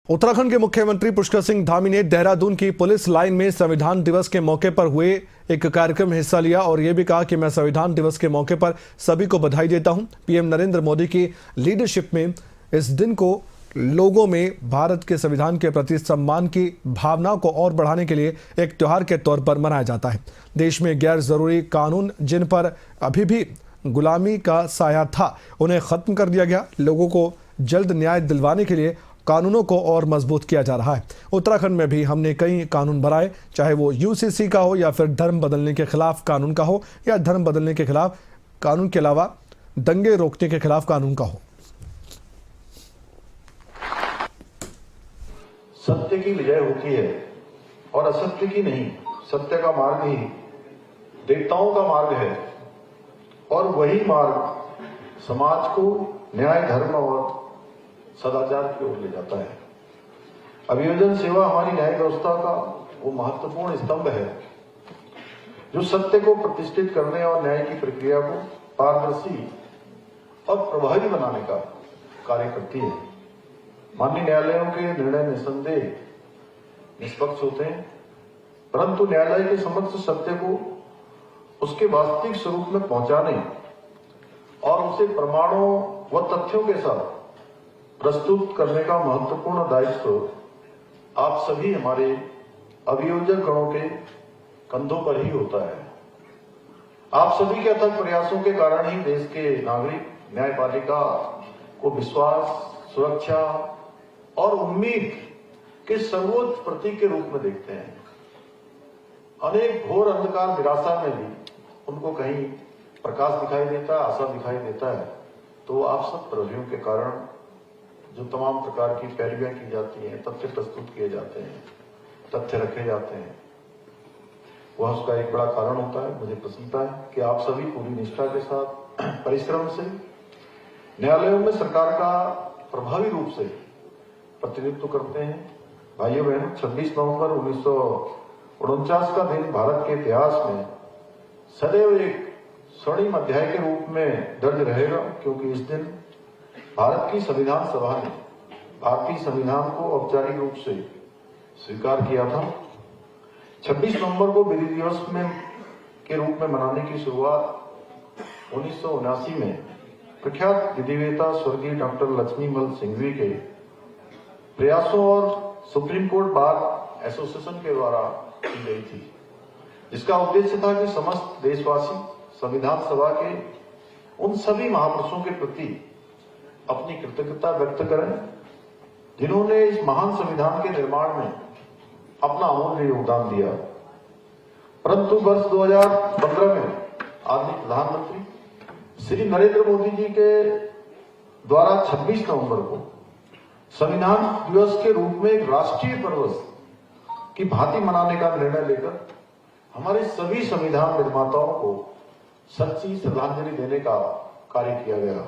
उत्तराखंड के मुख्यमंत्री पुष्कर सिंह धामी ने देहरादून की पुलिस लाइन में संविधान दिवस के मौके पर हुए एक कार्यक्रम में हिस्सा लिया और यह भी कहा कि मैं संविधान दिवस के मौके पर सभी को बधाई देता हूं। पीएम नरेंद्र मोदी की लीडरशिप में इस दिन को लोगों में भारत के संविधान के प्रति सम्मान की भावना को और बढ़ाने के लिए एक त्योहार के तौर पर मनाया जाता है। देश में गैर जरूरी कानून जिन पर अभी भी गुलामी का साया था उन्हें खत्म कर दिया गया। लोगों को जल्द न्याय दिलवाने के लिए कानूनों को और मजबूत किया जा रहा है। उत्तराखंड में भी हमने कई कानून बनाए, चाहे वो यूसीसी का हो या फिर धर्म बदलने के खिलाफ कानून का हो या धर्म बदलने के खिलाफ कानून के अलावा दंगे रोकने के खिलाफ कानून का हो। सत्य की विजय होती है और असत्य की नहीं। सत्य का मार्ग ही देवताओं का मार्ग है और वही मार्ग समाज को न्याय, धर्म और सदाचार की ओर ले जाता है। अभियोजन सेवा हमारी न्याय व्यवस्था का वो महत्वपूर्ण स्तंभ है जो सत्य को प्रतिष्ठित करने और न्याय की प्रक्रिया को पारदर्शी और प्रभावी बनाने का कार्य करती है। माननीय न्यायालयों के निर्णय निस्संदेह निष्पक्ष होते हैं, परंतु न्यायालय के समक्ष सत्य को उसके वास्तविक स्वरूप में पहुंचाने और उसे प्रमाणों व तथ्यों के साथ प्रस्तुत करने का महत्वपूर्ण दायित्व आप सभी हमारे अभियोजक गणों के कंधों पर ही होता है। आप सभी के अथक प्रयासों के कारण ही देश के नागरिक न्यायपालिका को विश्वास, सुरक्षा और उम्मीद के सर्वोच्च प्रतीक के रूप में देखते हैं। अनेक घोर अंधकार निराशा में भी उनको कहीं प्रकाश दिखाई देता है, आशा दिखाई देता है। तो आप सब प्रवियों के कारण जो तमाम प्रकार की पैरवियां की जाती हैं, तथ्य प्रस्तुत किए जाते हैं, तथ्य रखे जाते हैं, वह उसका एक बड़ा कारण होता है। मुझे प्रसन्नता है कि आप सभी पूरी निष्ठा के साथ परिश्रम से न्यायालयों में सरकार का प्रभावी रूप से प्रतिनिधित्व करते हैं। भाइयों बहनों, 26 नवंबर 1949 का दिन भारत के इतिहास में सदैव एक स्वर्णिम अध्याय के रूप में दर्ज रहेगा, क्योंकि इस दिन भारत की संविधान सभा ने भारतीय संविधान को औपचारिक रूप से स्वीकार किया था। 26 नवंबर को विधि दिवस के रूप में मनाने की शुरुआत 1979 में प्रख्यात विधिवेता स्वर्गीय डॉक्टर लक्ष्मीमल सिंघवी के प्रयासों और सुप्रीम कोर्ट बार एसोसिएशन के द्वारा की गई थी, जिसका उद्देश्य था कि समस्त देशवासी संविधान सभा के उन सभी महापुरुषों के प्रति अपनी कृतज्ञता व्यक्त करें जिन्होंने इस महान संविधान के निर्माण में अपना अमूल्य योगदान दिया। परंतु वर्ष 2015 में आदरणीय प्रधानमंत्री श्री नरेंद्र मोदी जी के द्वारा 26 नवंबर को संविधान दिवस के रूप में एक राष्ट्रीय पर्व की भांति मनाने का निर्णय लेकर हमारे सभी संविधान निर्माताओं को सच्ची श्रद्धांजलि देने का कार्य किया गया।